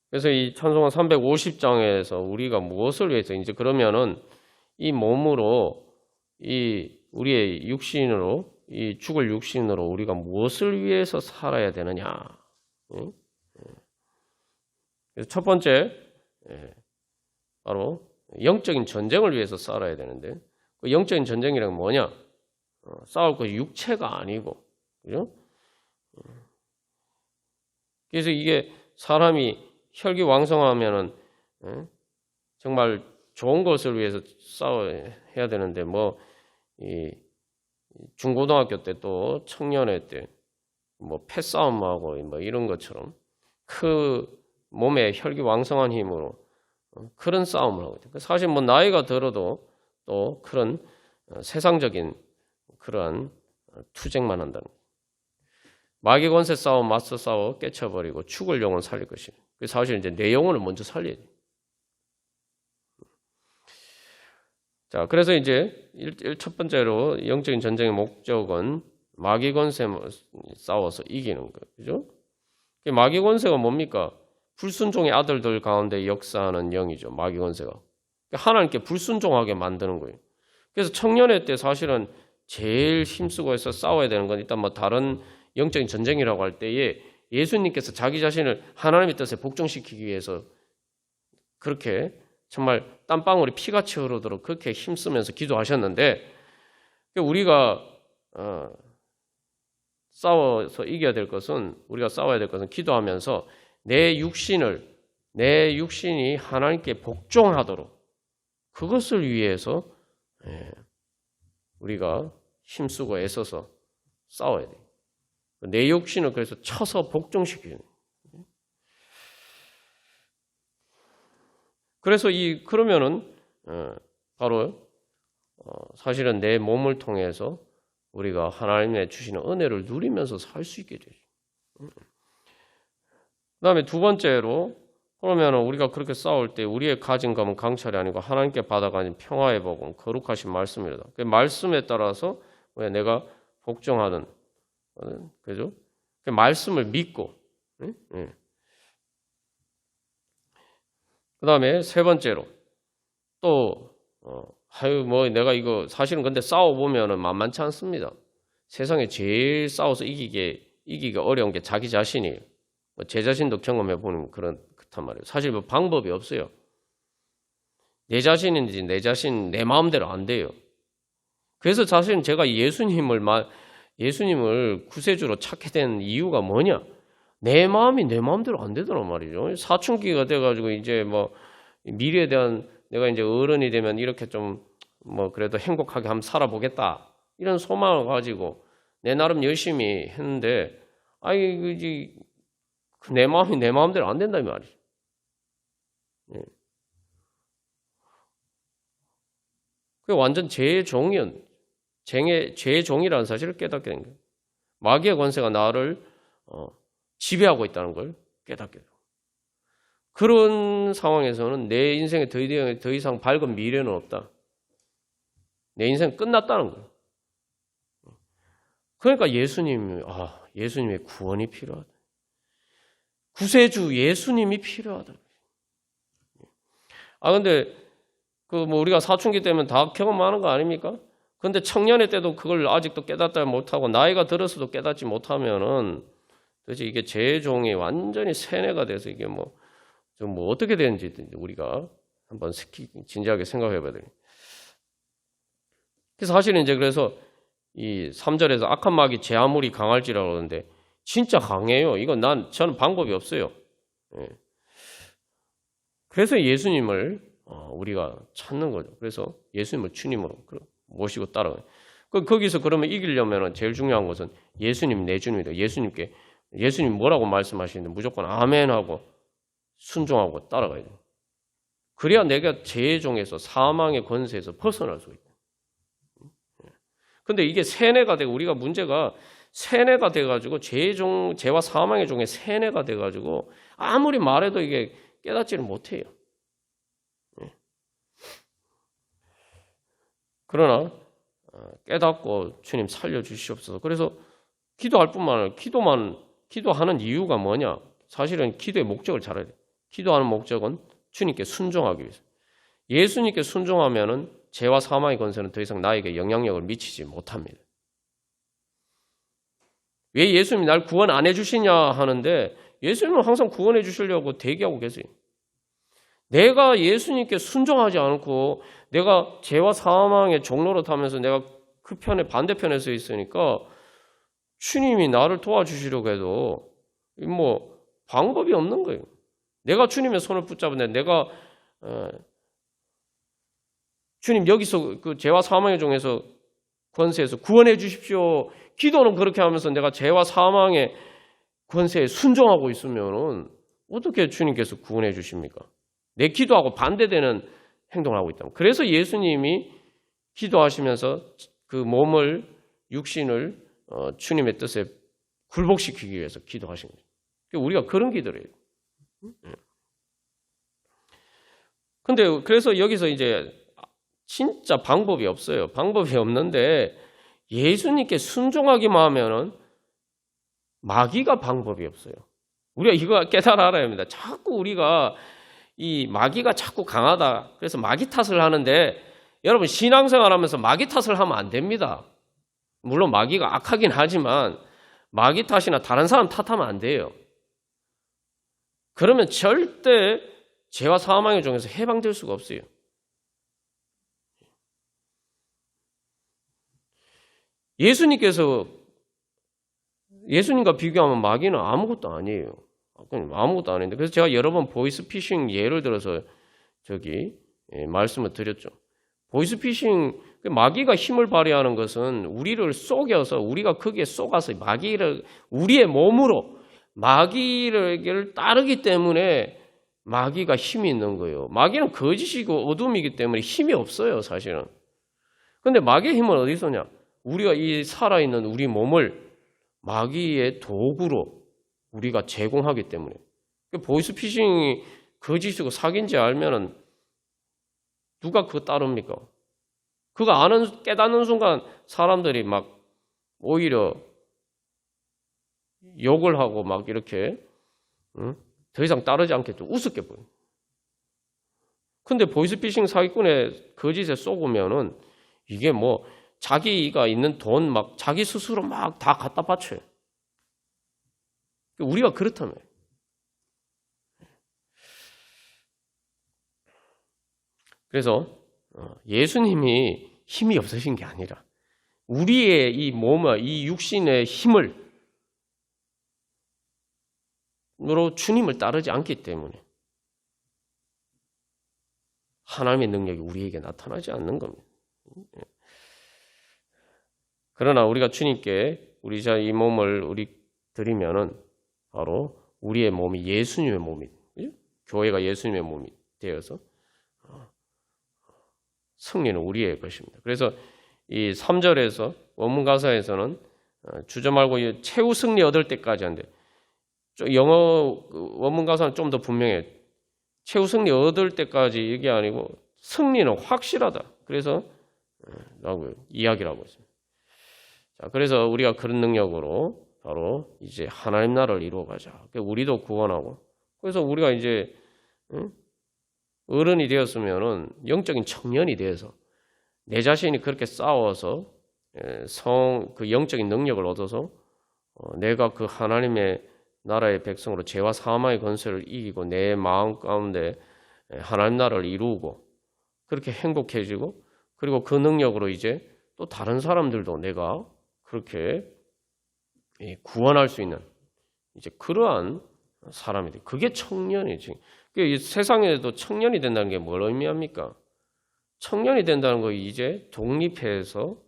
그래서 이 찬송가 350장에서 우리가 무엇을 위해서 이제 그러면은 이 몸으로 우리의 육신으로 이 죽을 육신으로 우리가 무엇을 위해서 살아야 되느냐? 그래서 첫 번째 바로 영적인 전쟁을 위해서 살아야 되는데 그 영적인 전쟁이란 뭐냐? 싸울 것이 육체가 아니고, 그죠? 그래서 이게 사람이 혈기왕성하면은 정말 좋은 것을 위해서 싸워야 되는데 이 중고등학교 때 또 청년회 때 패싸움하고 이런 것처럼 그 몸에 혈기왕성한 힘으로 그런 싸움을 하고 있어요. 사실 나이가 들어도 또 그런 세상적인 그러한 투쟁만 한다는 거예요. 마귀 권세 싸워 맞서 싸워 깨쳐버리고 죽을 영혼 살릴 것이에요. 사실 이제 내 영혼을 먼저 살려야 돼요. 자, 그래서 이제 첫 번째로 영적인 전쟁의 목적은 마귀 권세 싸워서 이기는 거예요. 그죠? 마귀 권세가 뭡니까? 불순종의 아들들 가운데 역사하는 영이죠. 마귀 권세가. 하나님께 불순종하게 만드는 거예요. 그래서 청년회 때 사실은 제일 힘쓰고 해서 싸워야 되는 건 일단 뭐 다른 영적인 전쟁이라고 할 때에 예수님께서 자기 자신을 하나님의 뜻에 복종시키기 위해서 그렇게 정말 땀방울이 피같이 흐르도록 그렇게 힘쓰면서 기도하셨는데 우리가 싸워서 이겨야 될 것은 우리가 싸워야 될 것은 기도하면서 내 육신이 하나님께 복종하도록 그것을 위해서 우리가 힘쓰고 애써서 싸워야 돼요. 내 육신을 그래서 쳐서 복종시키는. 그래서 그러면은 바로 사실은 내 몸을 통해서 우리가 하나님의 주시는 은혜를 누리면서 살 수 있게 되죠. 그다음에 두 번째로 그러면 우리가 그렇게 싸울 때 우리의 가진 것은 강철이 아니고 하나님께 받아가는 평화의 복음, 거룩하신 말씀이다. 그 말씀에 따라서 왜 내가 복종하는, 그죠? 그 말씀을 믿고. 그다음에 세 번째로 또 내가 이거 사실은 근데 싸워 보면은 만만치 않습니다. 세상에 제일 싸워서 이기기가 어려운 게 자기 자신이에요. 제 자신도 경험해 보는 그렇단 말이에요. 사실 뭐 방법이 없어요. 내 자신인지 내 마음대로 안 돼요. 그래서 사실은 제가 예수님을 구세주로 찾게 된 이유가 뭐냐? 내 마음이 내 마음대로 안 되더란 말이죠. 사춘기가 돼가지고 이제 뭐 미래에 대한 내가 이제 어른이 되면 이렇게 좀 뭐 그래도 행복하게 한번 살아보겠다 이런 소망을 가지고 내 나름 열심히 했는데 내 마음이 내 마음대로 안 된다는 말이죠. 그 완전 죄의 종이라는 사실을 깨닫게 된 거예요. 마귀의 권세가 나를 지배하고 있다는 걸 깨닫게 돼요. 그런 상황에서는 내 인생에 더 이상 밝은 미래는 없다. 내 인생 끝났다는 거예요. 그러니까 예수님의 구원이 필요하다. 구세주 예수님이 필요하다. 근데 우리가 사춘기 때면 다 경험하는 거 아닙니까? 근데 청년의 때도 그걸 아직도 깨닫지 못하고 나이가 들어서도 깨닫지 못하면은 도대체 이게 제 종이 완전히 세뇌가 돼서 이게 뭐 어떻게 되는지 우리가 한번 진지하게 생각해 봐야 돼요. 그래서 사실은 그래서 이 3절에서 악한 마귀 제 아무리 강할지라고 그러는데 진짜 강해요. 저는 방법이 없어요. 그래서 예수님을 우리가 찾는 거죠. 그래서 예수님을 주님으로 모시고 따라가요. 거기서 그러면 이기려면 제일 중요한 것은 예수님 내 주님이다. 예수님 뭐라고 말씀하시는데 무조건 아멘 하고 순종하고 따라가야 돼요. 그래야 내가 죄의 종에서 사망의 권세에서 벗어날 수 있다. 근데 이게 세뇌가 되고 우리가 문제가 세뇌가 돼가지고 죄와 사망의 종에 세뇌가 돼가지고 아무리 말해도 이게 깨닫지를 못해요. 그러나 깨닫고 주님 살려주시옵소서. 그래서 기도할 뿐만 아니라 기도하는 이유가 뭐냐? 사실은 기도의 목적을 잘 알아야 돼요. 기도하는 목적은 주님께 순종하기 위해서. 예수님께 순종하면은 죄와 사망의 권세는 더 이상 나에게 영향력을 미치지 못합니다. 왜 예수님이 날 구원 안 해주시냐 하는데 예수님은 항상 구원해 주시려고 대기하고 계세요. 내가 예수님께 순종하지 않고 내가 죄와 사망의 종로로 타면서 내가 그 반대편에 서 있으니까 주님이 나를 도와주시려고 해도 방법이 없는 거예요. 내가 주님의 손을 붙잡는데 내가 주님 여기서 그 죄와 사망의 종에서 권세에서 구원해 주십시오. 기도는 그렇게 하면서 내가 죄와 사망의 권세에 순종하고 있으면 어떻게 주님께서 구원해 주십니까? 내 기도하고 반대되는 행동을 하고 있다. 그래서 예수님이 기도하시면서 그 몸을 육신을 주님의 뜻에 굴복시키기 위해서 기도하신 거예요. 우리가 그런 기도를 해요. 근데 그래서 여기서 이제 진짜 방법이 없어요. 방법이 없는데 예수님께 순종하기만 하면은 마귀가 방법이 없어요. 우리가 이거 깨달아 알아야 합니다. 자꾸 우리가 이 마귀가 자꾸 강하다. 그래서 마귀 탓을 하는데 여러분 신앙생활 하면서 마귀 탓을 하면 안 됩니다. 물론 마귀가 악하긴 하지만 마귀 탓이나 다른 사람 탓하면 안 돼요. 그러면 절대 죄와 사망의 종에서 해방될 수가 없어요. 예수님과 비교하면 마귀는 아무것도 아니에요. 아무것도 아닌데. 그래서 제가 여러 번 보이스피싱 예를 들어서 말씀을 드렸죠. 보이스피싱, 마귀가 힘을 발휘하는 것은 우리를 속여서 우리가 거기에 속아서 마귀를 우리의 몸으로 마귀를 따르기 때문에 마귀가 힘이 있는 거예요. 마귀는 거짓이고 어둠이기 때문에 힘이 없어요, 사실은. 근데 마귀의 힘은 어디서 오냐? 우리가 이 살아있는 우리 몸을 마귀의 도구로 우리가 제공하기 때문에. 보이스피싱이 거짓이고 사기인지 알면은 누가 그거 따릅니까? 그거 깨닫는 순간 사람들이 막 오히려 욕을 하고 막 이렇게 더 이상 따르지 않겠죠. 우습게 보여요. 근데 보이스피싱 사기꾼의 거짓에 속으면은 이게 뭐 자기가 있는 돈 막 자기 스스로 막 다 갖다 바쳐요. 우리가 그렇다면. 그래서 예수님이 힘이 없으신 게 아니라 우리의 이 몸의 이 육신의 힘으로 주님을 따르지 않기 때문에 하나님의 능력이 우리에게 나타나지 않는 겁니다. 그러나 우리가 주님께 이 몸을 드리면은 바로 우리의 몸이 예수님의 몸이, 교회가 예수님의 몸이 되어서 승리는 우리의 것입니다. 그래서 이 3절에서 원문 가사에서는 주저 말고 최후 승리 얻을 때까지 한데, 영어 원문 가사는 좀 더 분명해요. 최후 승리 얻을 때까지 이게 아니고 승리는 확실하다. 그래서 라고 이야기를 하고 있습니다. 자, 그래서 우리가 그런 능력으로 바로 이제 하나님 나라를 이루어가자. 우리도 구원하고. 그래서 우리가 이제 어른이 되었으면은 영적인 청년이 되어서 내 자신이 그렇게 싸워서 그 영적인 능력을 얻어서 내가 그 하나님의 나라의 백성으로 죄와 사망의 권세를 이기고 내 마음 가운데 하나님 나라를 이루고 그렇게 행복해지고 그리고 그 능력으로 이제 또 다른 사람들도 내가 그렇게 구원할 수 있는 이제 그러한 사람이 돼. 그게 청년이지. 세상에도 청년이 된다는 게 뭘 의미합니까? 청년이 된다는 거 이제 독립해서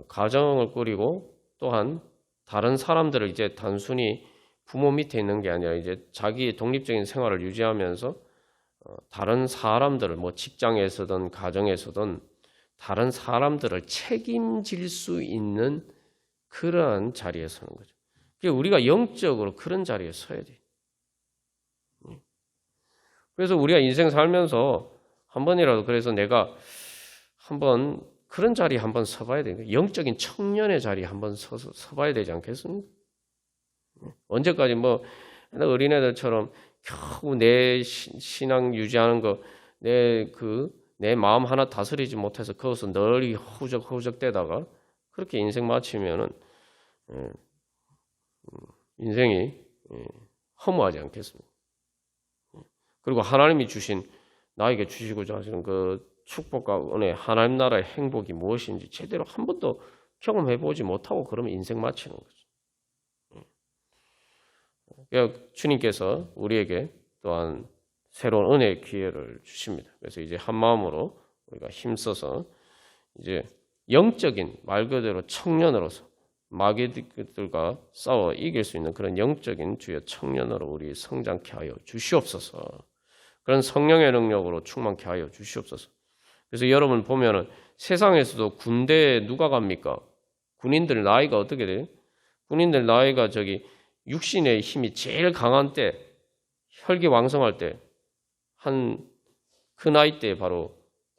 가정을 꾸리고 또한 다른 사람들을 이제 단순히 부모 밑에 있는 게 아니라 이제 자기의 독립적인 생활을 유지하면서 다른 사람들을 뭐 직장에서든 가정에서든 다른 사람들을 책임질 수 있는 그러한 자리에 서는 거죠. 우리가 영적으로 그런 자리에 서야 돼. 그래서 우리가 인생 살면서 한 번이라도 그래서 내가 한번 그런 자리에 한번 서봐야 되는 거예요. 영적인 청년의 자리에 한번 서봐야 되지 않겠습니까? 언제까지 뭐 어린애들처럼 겨우 내 신앙 유지하는 거 내 마음 하나 다스리지 못해서 거기서 널리 허우적대다가 그렇게 인생 마치면은 인생이 허무하지 않겠습니까? 그리고 하나님이 나에게 주시고자 하시는 그 축복과 은혜, 하나님 나라의 행복이 무엇인지 제대로 한 번도 경험해보지 못하고 그러면 인생 마치는 거죠. 그러니까 주님께서 우리에게 또한 새로운 은혜의 기회를 주십니다. 그래서 이제 한 마음으로 우리가 힘써서 이제 영적인 말 그대로 청년으로서 마귀들과 싸워 이길 수 있는 그런 영적인 주의 청년으로 우리 성장케 하여 주시옵소서. 그런 성령의 능력으로 충만케 하여 주시옵소서. 그래서 여러분 보면은 세상에서도 군대에 누가 갑니까? 군인들 나이가 어떻게 돼요? 군인들 나이가 육신의 힘이 제일 강한 때, 혈기왕성할 때, 그 나이 때 바로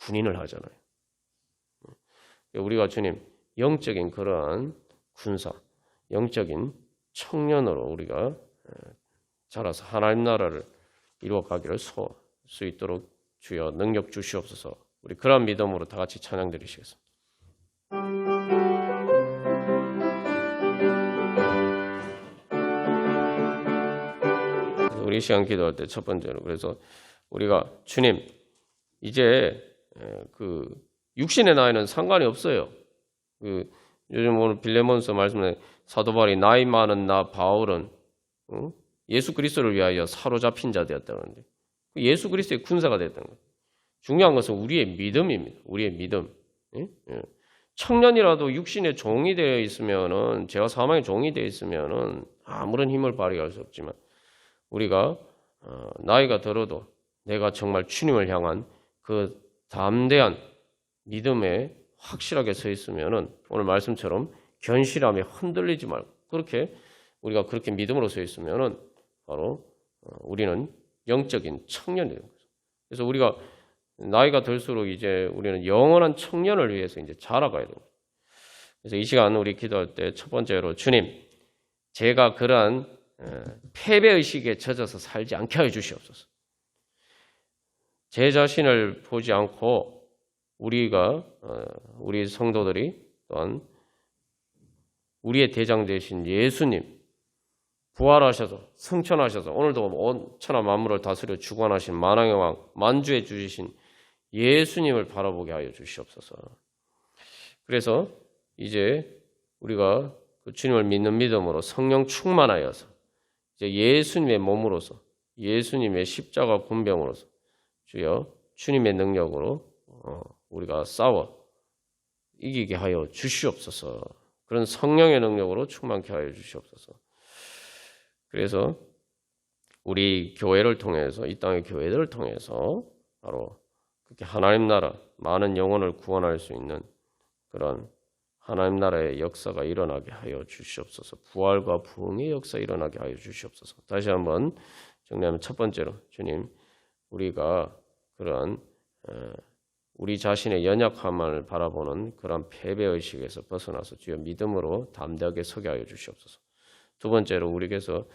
군인을 하잖아요. 우리가 주님 영적인 그러한 군사, 영적인 청년으로 우리가 자라서 하나님 나라를 이루어가기를 수 있도록 주여 능력 주시옵소서. 우리 그런 믿음으로 다 같이 찬양 드리시겠습니다. 우리 시간 기도할 때 첫 번째로 그래서 우리가 주님 이제 그 육신의 나이는 상관이 없어요. 그 요즘 오늘 빌레몬서 말씀에 사도 바울이 나이 많은 나 바울은 예수 그리스도를 위하여 사로잡힌 자 되었다는데 예수 그리스도의 군사가 됐다는 거예요. 중요한 것은 우리의 믿음입니다. 우리의 믿음. 청년이라도 육신의 종이 되어 있으면은 죄와 사망의 종이 되어 있으면은 아무런 힘을 발휘할 수 없지만 우리가 나이가 들어도 내가 정말 주님을 향한 그 담대한 믿음에 확실하게 서 있으면은 오늘 말씀처럼 견실함에 흔들리지 말고 그렇게 우리가 그렇게 믿음으로 서 있으면은 바로 우리는 영적인 청년이 되는 거죠. 그래서 우리가 나이가 들수록 이제 우리는 영원한 청년을 위해서 이제 자라가야 됩니다. 그래서 이 시간 우리 기도할 때 첫 번째로 주님, 제가 그러한 패배 의식에 젖어서 살지 않게 하여 주시옵소서. 제 자신을 보지 않고 우리 성도들이 또한 우리의 대장 되신 예수님 부활하셔서 승천하셔서 오늘도 온 천하 만물을 다스려 주관하신 만왕의 왕 만주해 주신 예수님을 바라보게 하여 주시옵소서. 그래서 이제 우리가 그 주님을 믿는 믿음으로 성령 충만하여서 이제 예수님의 몸으로서 예수님의 십자가 군병으로서 주여 주님의 능력으로 우리가 싸워 이기게 하여 주시옵소서. 그런 성령의 능력으로 충만케 하여 주시옵소서. 그래서 우리 교회를 통해서 이 땅의 교회들을 통해서 바로 그렇게 하나님 나라 많은 영혼을 구원할 수 있는 그런 하나님 나라의 역사가 일어나게 하여 주시옵소서. 부활과 부흥의 역사 일어나게 하여 주시옵소서. 다시 한번 정리하면 첫 번째로 주님 우리가 그런 우리 자신의 연약함을 바라보는 그런 패배의식에서 벗어나서 주여 믿음으로 담대하게 서게 하여 주시옵소서. 두 번째로 우리에게서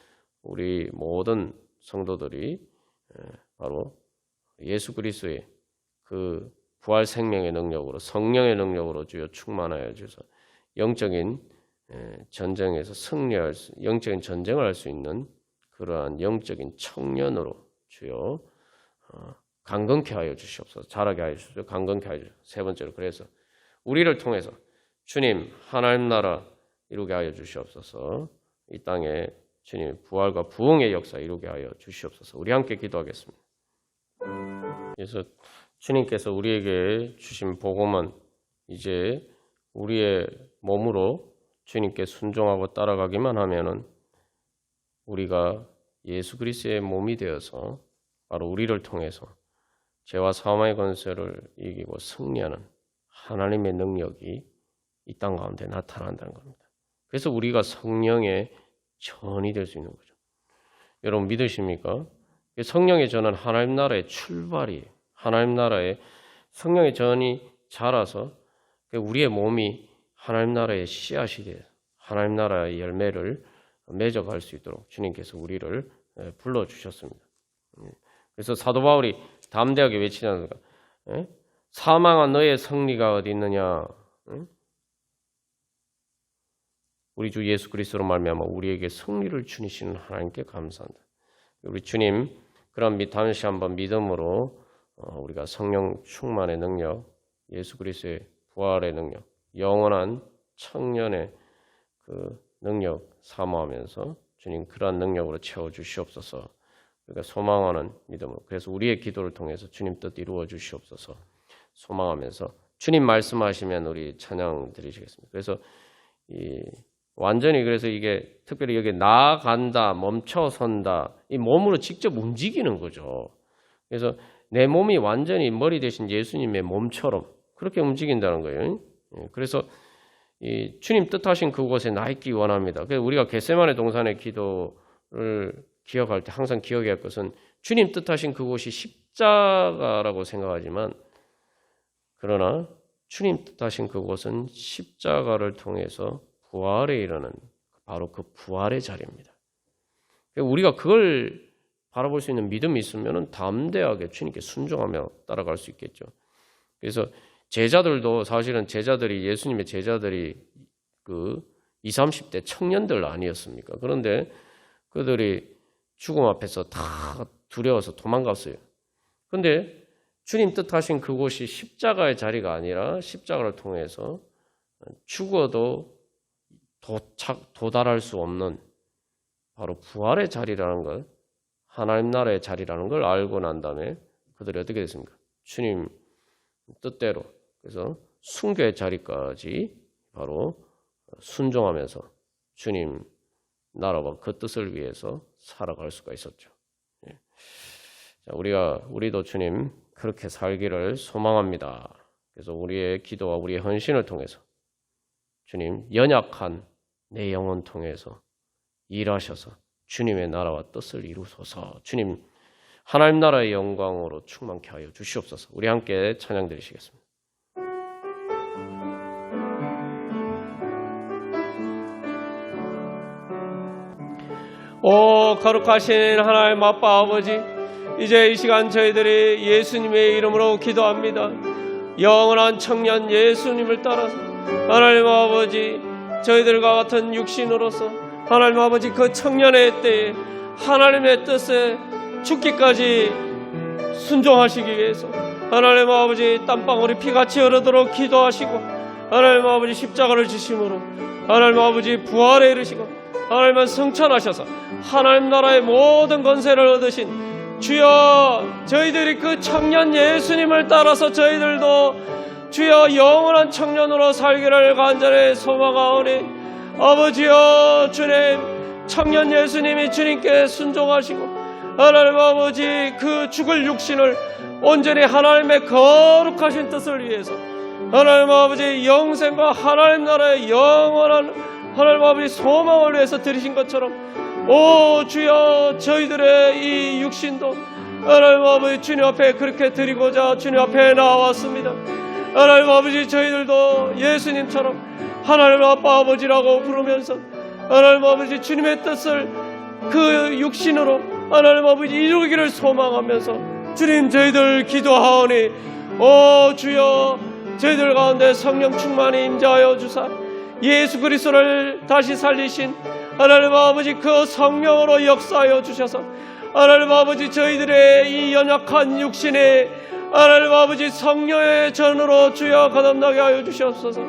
우리 모든 성도들이 바로 예수 그리스도의 그 부활 생명의 능력으로 성령의 능력으로 주여 충만하여 주셔서 영적인 전쟁에서 승리할 수, 영적인 전쟁을 할 수 있는 그러한 영적인 청년으로 주여 강건케 하여 주시옵소서. 자라게 하여 주시옵소서. 강건케 하여 주시옵소서. 세 번째로 그래서 우리를 통해서 주님 하나님 나라 이루게 하여 주시옵소서. 이 땅에 주님 부활과 부흥의 역사 이루게 하여 주시옵소서. 우리 함께 기도하겠습니다. 그래서 주님께서 우리에게 주신 복음은 이제 우리의 몸으로 주님께 순종하고 따라가기만 하면은 우리가 예수 그리스도의 몸이 되어서 바로 우리를 통해서 죄와 사망의 권세를 이기고 승리하는 하나님의 능력이 이 땅 가운데 나타난다는 겁니다. 그래서 우리가 성령의 전이 될 수 있는 거죠. 여러분 믿으십니까? 성령의 전은 하나님 나라의 출발이에요. 하나님 나라의 성령의 전이 자라서 우리의 몸이 하나님 나라의 씨앗이 돼서 하나님 나라의 열매를 맺어갈 수 있도록 주님께서 우리를 불러주셨습니다. 그래서 사도 바울이 담대하게 외치지 않습니까? 사망한 너의 승리가 어디 있느냐? 우리 주 예수 그리스도로 말미암아 우리에게 승리를 주시는 하나님께 감사한다. 우리 주님 그런 다시 한번 믿음으로 우리가 성령 충만의 능력, 예수 그리스도의 부활의 능력, 영원한 청년의 그 능력 사모하면서 주님 그러한 능력으로 채워 주시옵소서. 우리가 소망하는 믿음으로 그래서 우리의 기도를 통해서 주님 뜻 이루어 주시옵소서. 소망하면서 주님 말씀하시면 우리 찬양 드리시겠습니다. 그래서 완전히 그래서 이게 특별히 여기 나아간다, 멈춰선다 이 몸으로 직접 움직이는 거죠. 그래서 내 몸이 완전히 머리 대신 예수님의 몸처럼 그렇게 움직인다는 거예요. 그래서 주님 뜻하신 그곳에 나 있기 원합니다. 그래서 우리가 겟세마네 동산의 기도를 기억할 때 항상 기억해야 할 것은 주님 뜻하신 그곳이 십자가라고 생각하지만 그러나 주님 뜻하신 그곳은 십자가를 통해서 부활에 이르는 바로 그 부활의 자리입니다. 우리가 그걸 바라볼 수 있는 믿음이 있으면 담대하게 주님께 순종하며 따라갈 수 있겠죠. 그래서 제자들도 사실은 예수님의 제자들이 그 20, 30대 청년들 아니었습니까? 그런데 그들이 죽음 앞에서 다 두려워서 도망갔어요. 그런데 주님 뜻하신 그곳이 십자가의 자리가 아니라 십자가를 통해서 죽어도 도달할 수 없는 바로 부활의 자리라는 것, 하나님 나라의 자리라는 걸 알고 난 다음에 그들이 어떻게 됐습니까? 주님 뜻대로, 그래서 순교의 자리까지 바로 순종하면서 주님 나라와 그 뜻을 위해서 살아갈 수가 있었죠. 자, 우리도 주님 그렇게 살기를 소망합니다. 그래서 우리의 기도와 우리의 헌신을 통해서 주님 연약한 내 영혼 통해서 일하셔서 주님의 나라와 뜻을 이루소서. 주님 하나님 나라의 영광으로 충만케 하여 주시옵소서. 우리 함께 찬양 드리시겠습니다. 오 거룩하신 하나님 아빠 아버지, 이제 이 시간 저희들이 예수님의 이름으로 기도합니다. 영원한 청년 예수님을 따라서 하나님 아버지 저희들과 같은 육신으로서 하나님 아버지 그 청년의 때에 하나님의 뜻에 죽기까지 순종하시기 위해서 하나님 아버지 땀방울이 피같이 흐르도록 기도하시고 하나님 아버지 십자가를 지심으로 하나님 아버지 부활에 이르시고 하나님은 성천하셔서 하나님 나라의 모든 권세를 얻으신 주여, 저희들이 그 청년 예수님을 따라서 저희들도 주여 영원한 청년으로 살기를 간절히 소망하오니 아버지여, 주님 청년 예수님이 주님께 순종하시고 하나님 아버지 그 죽을 육신을 온전히 하나님의 거룩하신 뜻을 위해서 하나님 아버지 영생과 하나님 나라의 영원한 하나님 아버지 소망을 위해서 드리신 것처럼 오 주여, 저희들의 이 육신도 하나님 아버지 주님 앞에 그렇게 드리고자 주님 앞에 나왔습니다. 하나님 아버지 저희들도 예수님처럼 하나님 아빠 아버지라고 부르면서 하나님 아버지 주님의 뜻을 그 육신으로 하나님 아버지 이루기를 소망하면서 주님 저희들 기도하오니 오 주여, 저희들 가운데 성령 충만히 임재하여 주사 예수 그리스도를 다시 살리신 하나님 아버지 그 성령으로 역사하여 주셔서 하나님 아버지 저희들의 이 연약한 육신에 하나님 아버지 성령의 전으로 주여 거듭나게 하여 주시옵소서.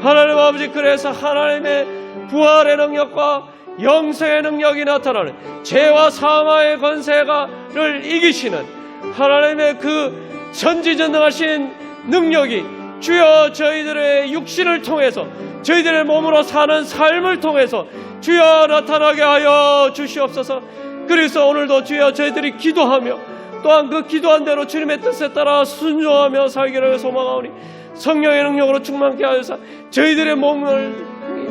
하나님 아버지 그래서 하나님의 부활의 능력과 영생의 능력이 나타나는 죄와 사망의 권세를 이기시는 하나님의 그 전지전능하신 능력이 주여 저희들의 육신을 통해서 저희들의 몸으로 사는 삶을 통해서 주여 나타나게 하여 주시옵소서. 그래서 오늘도 주여 저희들이 기도하며 또한 그 기도한 대로 주님의 뜻에 따라 순종하며 살기를 소망하오니 성령의 능력으로 충만케 하여서 저희들의 몸을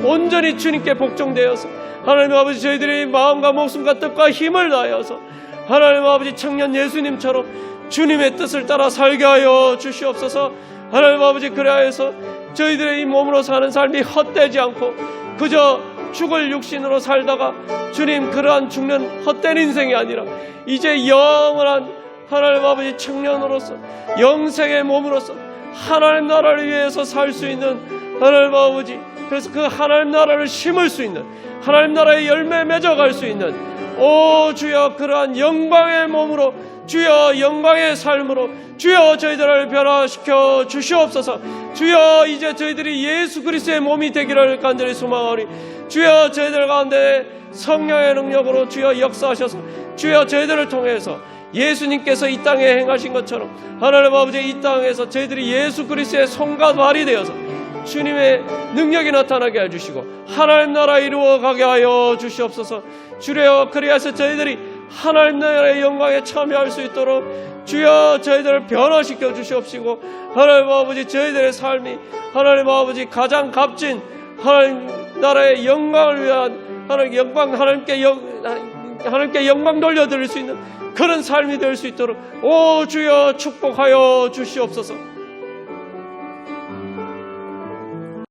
온전히 주님께 복종되어서 하나님 아버지 저희들의 마음과 목숨과 뜻과 힘을 다하여서 하나님 아버지 청년 예수님처럼 주님의 뜻을 따라 살게 하여 주시옵소서. 하나님 아버지 그래야해서 저희들의 이 몸으로 사는 삶이 헛되지 않고 그저 죽을 육신으로 살다가 주님 그러한 죽는 헛된 인생이 아니라 이제 영원한 하나님 아버지 청년으로서 영생의 몸으로서 하나님 나라를 위해서 살 수 있는 하나님 아버지, 그래서 그 하나님 나라를 심을 수 있는 하나님 나라의 열매 맺어갈 수 있는 오 주여 그러한 영광의 몸으로 주여 영광의 삶으로 주여 저희들을 변화시켜 주시옵소서. 주여 이제 저희들이 예수 그리스도의 몸이 되기를 간절히 소망하오니 주여 저희들 가운데 성령의 능력으로 주여 역사하셔서 주여 저희들을 통해서 예수님께서 이 땅에 행하신 것처럼 하나님 아버지 이 땅에서 저희들이 예수 그리스도의 손과 발이 되어서 주님의 능력이 나타나게 해주시고 하나님 나라 이루어가게 하여 주시옵소서. 주여 그리하여서 저희들이 하나님 나라의 영광에 참여할 수 있도록 주여 저희들을 변화시켜 주시옵시고 하나님 아버지 저희들의 삶이 하나님 아버지 가장 값진 하나님 나라의 영광을 위한 하나님께 영광 돌려드릴 수 있는 그런 삶이 될 수 있도록 오 주여 축복하여 주시옵소서.